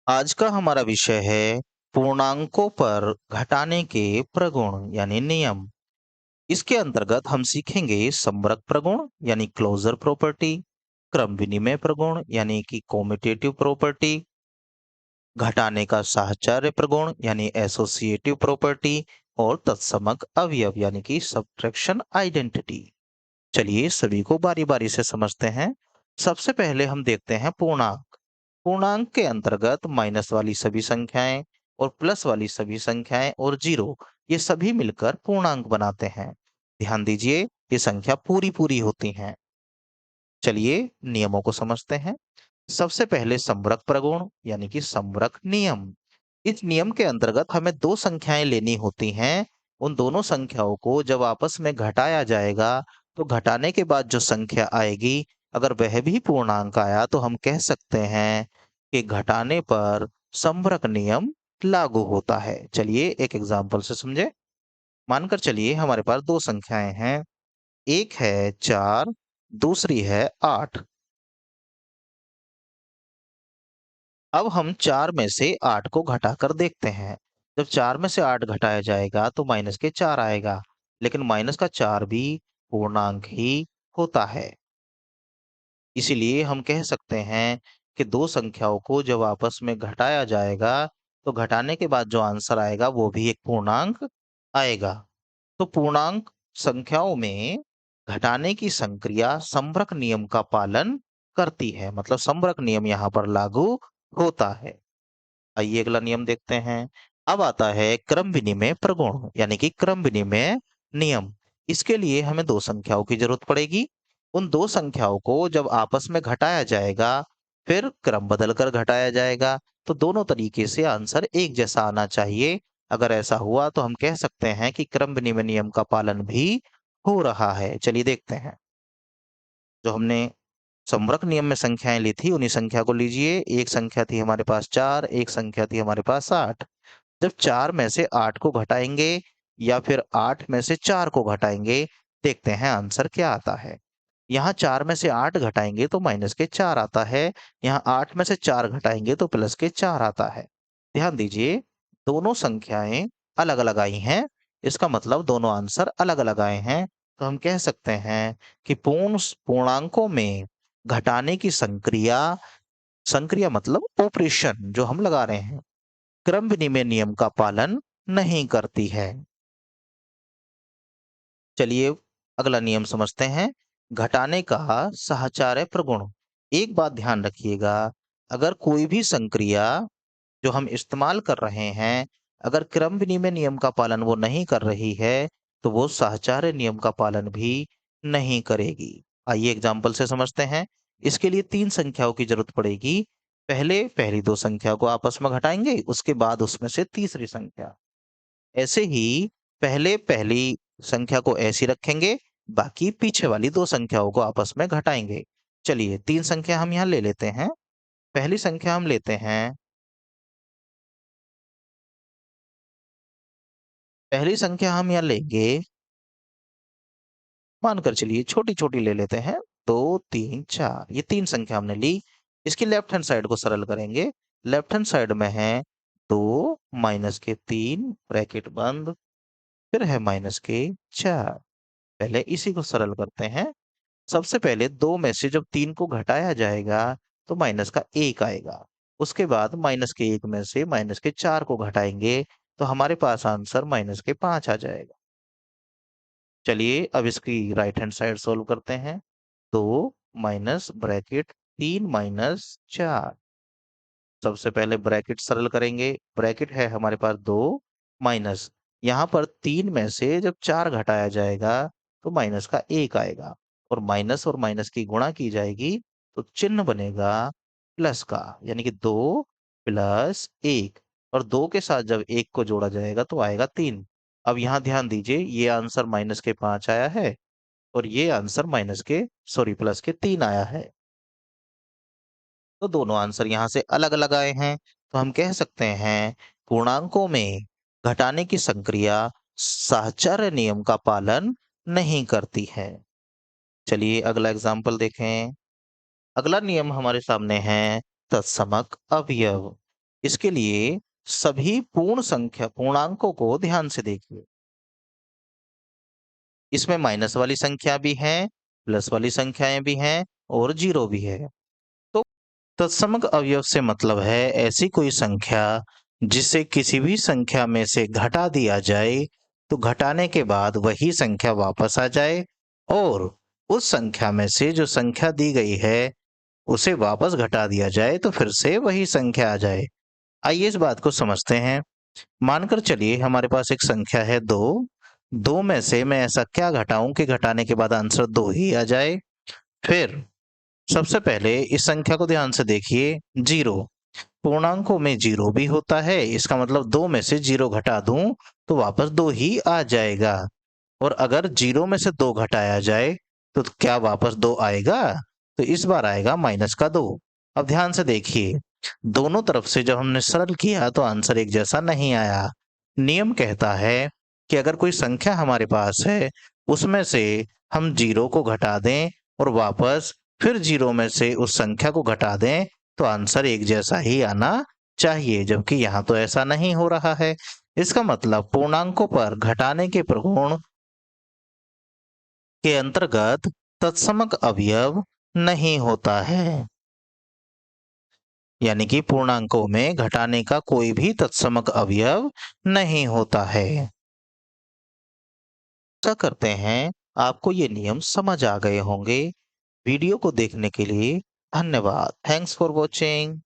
आज का हमारा विषय है पूर्णांकों पर घटाने के प्रगुण यानी नियम। इसके अंतर्गत हम सीखेंगे समवर्ग प्रगुण यानी क्लोजर प्रॉपर्टी, क्रम विनिमय प्रगुण यानी कि कॉम्यूटेटिव प्रॉपर्टी, घटाने का साहचर्य प्रगुण यानी एसोसिएटिव प्रॉपर्टी और तत्समक अवयव यानी कि सब्ट्रैक्शन आइडेंटिटी। चलिए सभी को बारी बारी से समझते हैं। सबसे पहले हम देखते हैं पूर्णांक। पूर्णांक के अंतर्गत माइनस वाली सभी संख्याएं और प्लस वाली सभी संख्याएं और जीरो, ये सभी मिलकर पूर्णांक बनाते हैं। ध्यान दीजिए, ये संख्या पूरी पूरी होती हैं। चलिए नियमों को समझते हैं। सबसे पहले समवर्ग प्रगुण यानी कि समवर्ग नियम। इस नियम के अंतर्गत हमें दो संख्याएं लेनी होती हैं। उन दोनों संख्याओं को जब आपस में घटाया जाएगा तो घटाने के बाद जो संख्या आएगी, अगर वह भी पूर्णांक आया तो हम कह सकते हैं कि घटाने पर समवर्ग नियम लागू होता है। चलिए एक एग्जाम्पल से समझे। मानकर चलिए हमारे पास दो संख्याएं हैं, एक है 4, दूसरी है 8। अब हम 4 में से 8 को घटाकर देखते हैं। जब 4 में से 8 घटाया जाएगा तो माइनस के 4 आएगा, लेकिन माइनस का 4 भी पूर्णांक ही होता है। इसीलिए हम कह सकते हैं कि दो संख्याओं को जब आपस में घटाया जाएगा तो घटाने के बाद जो आंसर आएगा वो भी एक पूर्णांक आएगा। तो पूर्णांक संख्याओं में घटाने की संक्रिया समवर्ग नियम का पालन करती है, मतलब समवर्ग नियम यहाँ पर लागू होता है। आइए अगला नियम देखते हैं। अब आता है क्रम विनिमय प्रगुण यानी कि क्रम विनिमय नियम। इसके लिए हमें दो संख्याओं की जरूरत पड़ेगी। उन दो संख्याओं को जब आपस में घटाया जाएगा, फिर क्रम बदलकर घटाया जाएगा, तो दोनों तरीके से आंसर एक जैसा आना चाहिए। अगर ऐसा हुआ तो हम कह सकते हैं कि क्रम विनिमय नियम का पालन भी हो रहा है। चलिए देखते हैं। जो हमने समवर्ग नियम में संख्याएं ली थी उन्हीं संख्या को लीजिए। एक संख्या थी हमारे पास 4, एक संख्या थी हमारे पास 8। जब 4 में से 8 को घटाएंगे या फिर 8 में से 4 को घटाएंगे, देखते हैं आंसर क्या आता है। यहाँ 4 में से 8 घटाएंगे तो माइनस के 4 आता है, यहाँ 8 में से 4 घटाएंगे तो प्लस के 4 आता है। ध्यान दीजिए, दोनों संख्याएं अलग अलग आई हैं, इसका मतलब दोनों आंसर अलग अलग आए हैं। तो हम कह सकते हैं कि पूर्णांकों में घटाने की संक्रिया, संक्रिया मतलब ऑपरेशन जो हम लगा रहे हैं, क्रम विनिमय नियम का पालन नहीं करती है। चलिए अगला नियम समझते हैं, घटाने का साहचर्य प्रगुण। एक बात ध्यान रखिएगा, अगर कोई भी संक्रिया जो हम इस्तेमाल कर रहे हैं, अगर क्रम विनिमय नियम का पालन वो नहीं कर रही है तो वो साहचर्य नियम का पालन भी नहीं करेगी। आइए एग्जाम्पल से समझते हैं। इसके लिए तीन संख्याओं की जरूरत पड़ेगी। पहले पहली दो संख्या को आपस में घटाएंगे, उसके बाद उसमें से तीसरी संख्या। ऐसे ही पहले पहली संख्या को ऐसी रखेंगे, बाकी पीछे वाली दो संख्याओं को आपस में घटाएंगे। चलिए तीन संख्या हम यहाँ ले लेते हैं। पहली संख्या हम लेते हैं, पहली संख्या हम यहाँ लेंगे, मानकर चलिए छोटी छोटी ले लेते हैं, 2 3 4, ये तीन संख्या हमने ली। इसकी लेफ्ट हैंड साइड को सरल करेंगे। लेफ्ट हैंड साइड में है 2 माइनस के 3 ब्रैकेट बंद, फिर है माइनस के 4। पहले इसी को सरल करते हैं। सबसे पहले 2 में से जब 3 को घटाया जाएगा तो माइनस का 1 आएगा। उसके बाद माइनस के 1 में से माइनस के 4 को घटाएंगे तो हमारे पास आंसर माइनस के 5 आ जाएगा। चलिए अब इसकी राइट हैंड साइड सोल्व करते हैं। 2 माइनस ब्रैकेट 3 माइनस 4। सबसे पहले ब्रैकेट सरल करेंगे। ब्रैकेट है हमारे पास 2 माइनस, यहाँ पर 3 में से जब 4 घटाया जाएगा तो माइनस का 1 आएगा, और माइनस की गुणा की जाएगी तो चिन्ह बनेगा प्लस का, यानी कि 2 प्लस 1, और 2 के साथ जब 1 को जोड़ा जाएगा तो आएगा 3। अब यहाँ ध्यान दीजिए, ये आंसर माइनस के 5 आया है और ये आंसर प्लस के 3 आया है। तो दोनों आंसर यहाँ से अलग अलग आए हैं। तो हम कह सकते हैं पूर्णांकों में घटाने की संक्रिया साहचर्य नियम का पालन नहीं करती है। चलिए अगला एग्जाम्पल देखें। अगला नियम हमारे सामने है तत्समक अवयव। इसके लिए सभी पूर्णांकों को ध्यान से देखिए। इसमें माइनस वाली संख्या भी है, प्लस वाली संख्याएं भी हैं और जीरो भी है। तो तत्समक अवयव से मतलब है ऐसी कोई संख्या जिसे किसी भी संख्या में से घटा दिया जाए तो घटाने के बाद वही संख्या वापस आ जाए, और उस संख्या में से जो संख्या दी गई है उसे वापस घटा दिया जाए तो फिर से वही संख्या आ जाए। आइए इस बात को समझते हैं। मानकर चलिए हमारे पास एक संख्या है 2। 2 में से मैं ऐसा क्या घटाऊं कि घटाने के बाद आंसर 2 ही आ जाए। फिर सबसे पहले इस संख्या को ध्यान से देखिए, 0। पूर्णांकों में 0 भी होता है, इसका मतलब 2 में से 0 घटा दूं तो वापस 2 ही आ जाएगा। और अगर 0 में से 2 घटाया जाए तो क्या वापस 2 आएगा? तो इस बार आएगा माइनस का 2। अब ध्यान से देखिए, दोनों तरफ से जब हमने सरल किया तो आंसर एक जैसा नहीं आया। नियम कहता है कि अगर कोई संख्या हमारे पास है उसमें से हम 0 को घटा दें और वापस फिर 0 में से उस संख्या को घटा दें तो आंसर एक जैसा ही आना चाहिए, जबकि यहाँ तो ऐसा नहीं हो रहा है। इसका मतलब पूर्णांकों पर घटाने के प्रगुण के अंतर्गत तत्समक अवयव नहीं होता है। यानी कि पूर्णांकों में घटाने का कोई भी तत्समक अवयव नहीं होता है। आशा करते हैं आपको ये नियम समझ आ गए होंगे। वीडियो को देखने के लिए धन्यवाद। Thanks for watching.